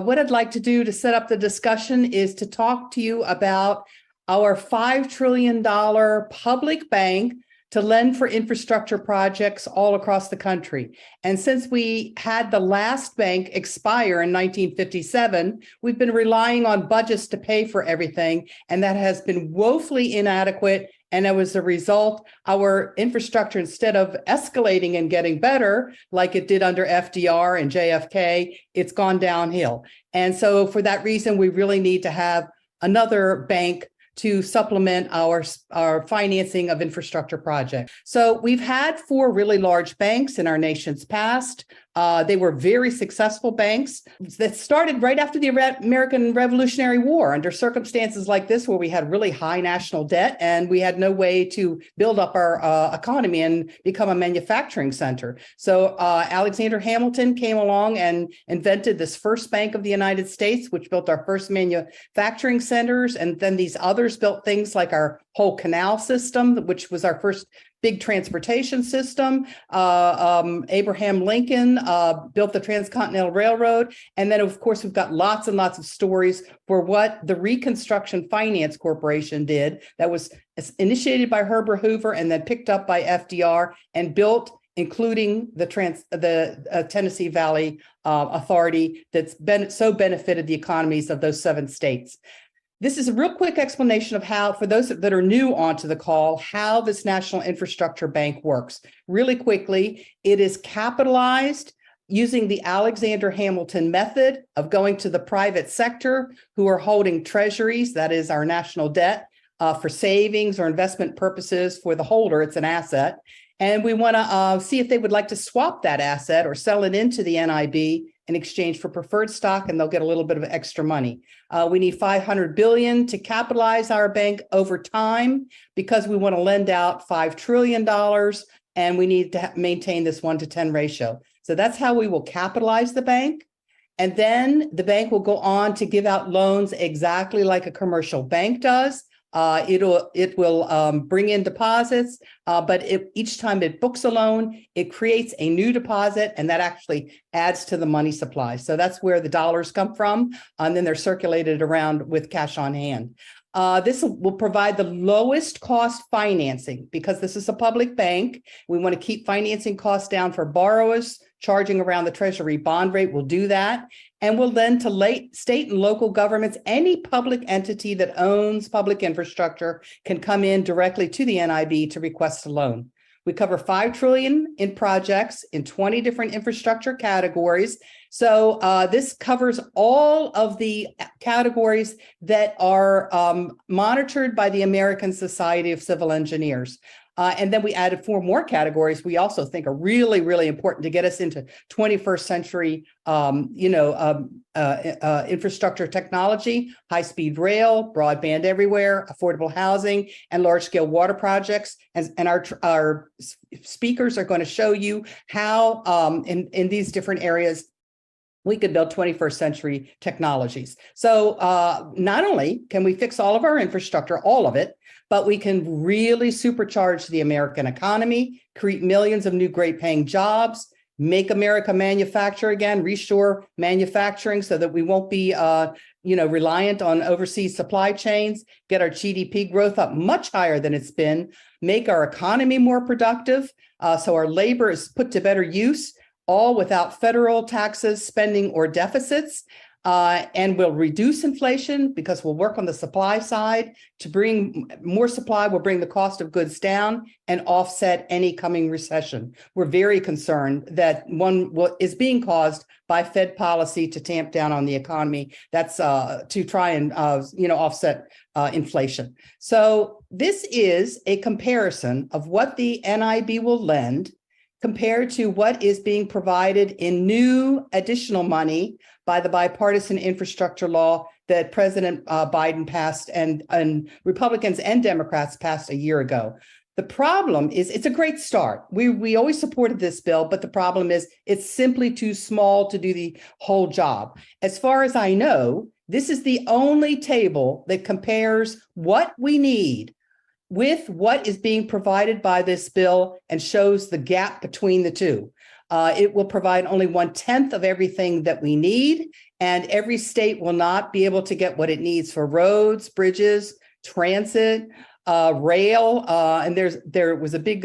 what I'd like to do to set up the discussion is to talk to you about our $5 trillion public bank to lend for infrastructure projects all across the country. And since we had the last bank expire in 1957, we've been relying on budgets to pay for everything, and that has been woefully inadequate. And as a result, our infrastructure, instead of escalating and getting better, like it did under FDR and JFK, it's gone downhill. And so for that reason, we really need to have another bank to supplement our financing of infrastructure projects. So we've had 4 really large banks in our nation's past. They were very successful banks that started right after the American Revolutionary War under circumstances like this, where we had really high national debt and we had no way to build up our economy and become a manufacturing center. So Alexander Hamilton came along and invented this first bank of the United States, which built our first manufacturing centers. And then these others built things like our whole canal system, which was our first big transportation system. Abraham Lincoln built the Transcontinental Railroad. And then, of course, we've got lots and lots of stories for what the Reconstruction Finance Corporation did that was initiated by Herbert Hoover and then picked up by FDR and built, including the Tennessee Valley Authority that's so benefited the economies of those 7 states. This is a real quick explanation of how, for those that are new onto the call, how this National Infrastructure Bank works. Really quickly, it is capitalized using the Alexander Hamilton method of going to the private sector who are holding treasuries, that is our national debt, for savings or investment purposes. For the holder, it's an asset. And we want to see if they would like to swap that asset or sell it into the NIB in exchange for preferred stock, and they'll get a little bit of extra money. We need $500 billion to capitalize our bank over time because we want to lend out $5 trillion, and we need to maintain this 1-to-10 ratio. So that's how we will capitalize the bank. And then the bank will go on to give out loans exactly like a commercial bank does. It will bring in deposits, but each time it books a loan, it creates a new deposit, and that actually adds to the money supply. So that's where the dollars come from, and then they're circulated around with cash on hand. This will provide the lowest cost financing because this is a public bank. We want to keep financing costs down for borrowers. Charging around the Treasury bond rate will do that. And will lend to state and local governments. Any public entity that owns public infrastructure can come in directly to the NIB to request a loan. We cover $5 trillion in projects in 20 different infrastructure categories. So this covers all of the categories that are monitored by the American Society of Civil Engineers. And then we added 4 more categories we also think are really, really important to get us into 21st century, infrastructure technology, high-speed rail, broadband everywhere, affordable housing, and large-scale water projects. And our speakers are going to show you how in these different areas we could build 21st century technologies. So not only can we fix all of our infrastructure, all of it, but we can really supercharge the American economy, create millions of new great paying jobs, make America manufacture again, reshore manufacturing so that we won't be reliant on overseas supply chains, get our GDP growth up much higher than it's been, make our economy more productive so our labor is put to better use, all without federal taxes, spending, or deficits. And we'll reduce inflation because we'll work on the supply side to bring more supply, will bring the cost of goods down and offset any coming recession. We're very concerned that one is being caused by Fed policy to tamp down on the economy. That's to try and offset inflation. So this is a comparison of what the NIB will lend compared to what is being provided in new additional money by the bipartisan infrastructure law that President Biden passed and Republicans and Democrats passed a year ago. The problem is it's a great start. We always supported this bill, but the problem is it's simply too small to do the whole job. As far as I know, this is the only table that compares what we need with what is being provided by this bill and shows the gap between the two. It will provide only 1/10 of everything that we need, and every state will not be able to get what it needs for roads, bridges, transit, rail. And there was a big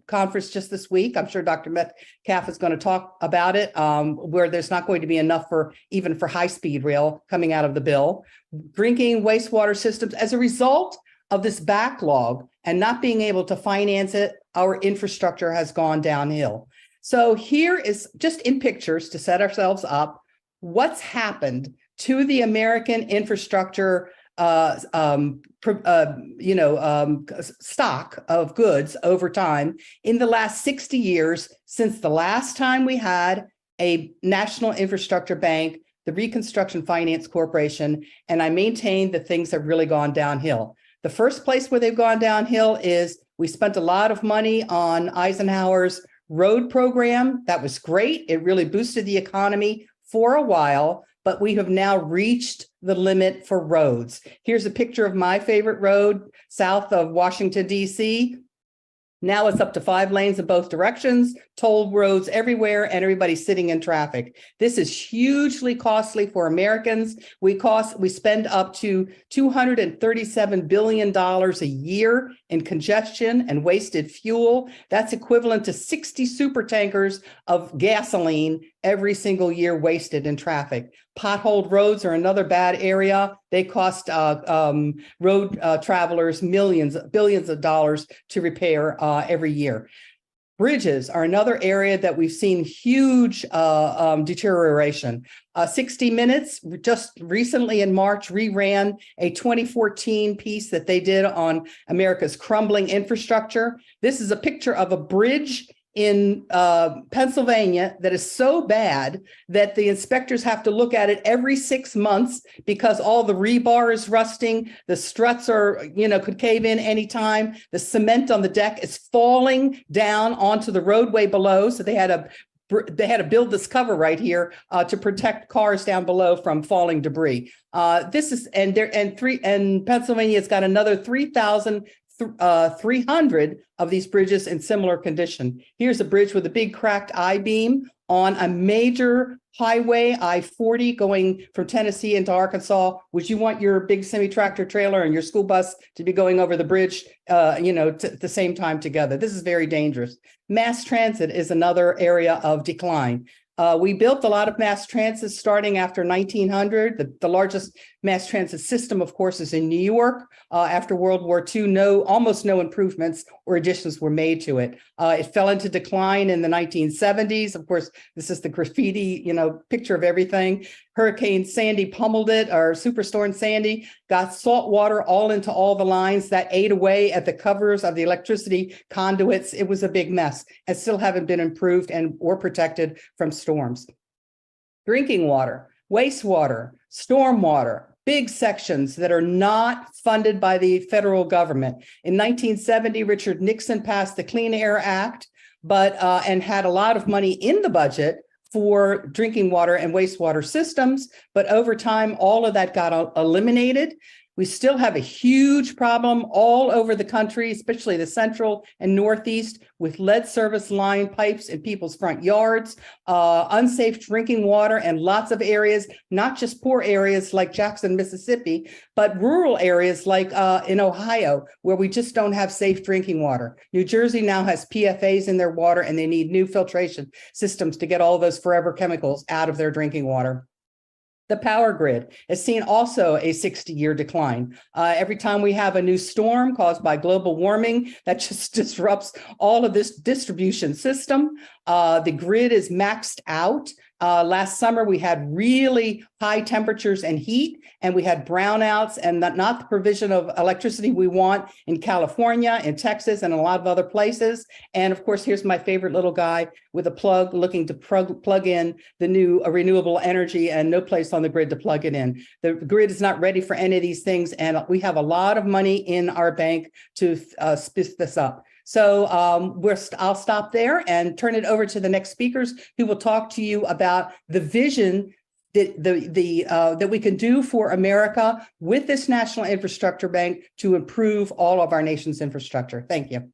conference just this week. I'm sure Dr. Metcalf is going to talk about it, where there's not going to be enough even for high-speed rail coming out of the bill. Drinking wastewater systems, as a result of this backlog and not being able to finance it, our infrastructure has gone downhill. So here is just in pictures to set ourselves up what's happened to the American infrastructure stock of goods over time in the last 60 years, since the last time we had a national infrastructure bank, the Reconstruction Finance Corporation, and I maintain that things have really gone downhill. The first place where they've gone downhill is we spent a lot of money on Eisenhower's road program. That was great. It really boosted the economy for a while, but we have now reached the limit for roads. Here's a picture of my favorite road south of Washington, D.C. Now it's up to 5 lanes in both directions, toll roads everywhere, and everybody's sitting in traffic. This is hugely costly for Americans. We spend up to $237 billion a year in congestion and wasted fuel. That's equivalent to 60 super tankers of gasoline every single year wasted in traffic. Potholed roads are another bad area. They cost road travelers billions of dollars to repair every year. Bridges are another area that we've seen huge deterioration. 60 Minutes just recently in March reran a 2014 piece that they did on America's crumbling infrastructure. This is a picture of a bridge in Pennsylvania that is so bad that the inspectors have to look at it every 6 months because all the rebar is rusting, the struts could cave in anytime, the cement on the deck is falling down onto the roadway below, so they had to build this cover right here to protect cars down below from falling debris. And Pennsylvania's got another 3,300 of these bridges in similar condition. Here's a bridge with a big cracked I-beam on a major highway, I-40, going from Tennessee into Arkansas. Would you want your big semi-tractor trailer and your school bus to be going over the bridge, at the same time together? This is very dangerous. Mass transit is another area of decline. We built a lot of mass transit starting after 1900. The largest mass transit system, of course, is in New York. After World War II, almost no improvements or additions were made to it. It fell into decline in the 1970s. Of course, this is the graffiti, picture of everything. Hurricane Sandy pummeled it, or Superstorm Sandy got salt water all into all the lines that ate away at the covers of the electricity conduits. It was a big mess and still haven't been improved or protected from storms. Drinking water, wastewater, stormwater, big sections that are not funded by the federal government. In 1970, Richard Nixon passed the Clean Air Act, and had a lot of money in the budget for drinking water and wastewater systems, but over time, all of that got eliminated. We still have a huge problem all over the country, especially the central and northeast, with lead service line pipes in people's front yards, unsafe drinking water in lots of areas, not just poor areas like Jackson, Mississippi, but rural areas like in Ohio, where we just don't have safe drinking water. New Jersey now has PFAS in their water, and they need new filtration systems to get all those forever chemicals out of their drinking water. The power grid has seen also a 60-year decline. Every time we have a new storm caused by global warming, that just disrupts all of this distribution system. The grid is maxed out. Last summer, we had really high temperatures and heat, and we had brownouts and not the provision of electricity we want in California, in Texas, and a lot of other places. And of course, here's my favorite little guy with a plug looking to plug in the new renewable energy, and no place on the grid to plug it in. The grid is not ready for any of these things, and we have a lot of money in our bank to spit this up. So I'll stop there and turn it over to the next speakers, who will talk to you about the vision that we can do for America with this National Infrastructure Bank to improve all of our nation's infrastructure. Thank you.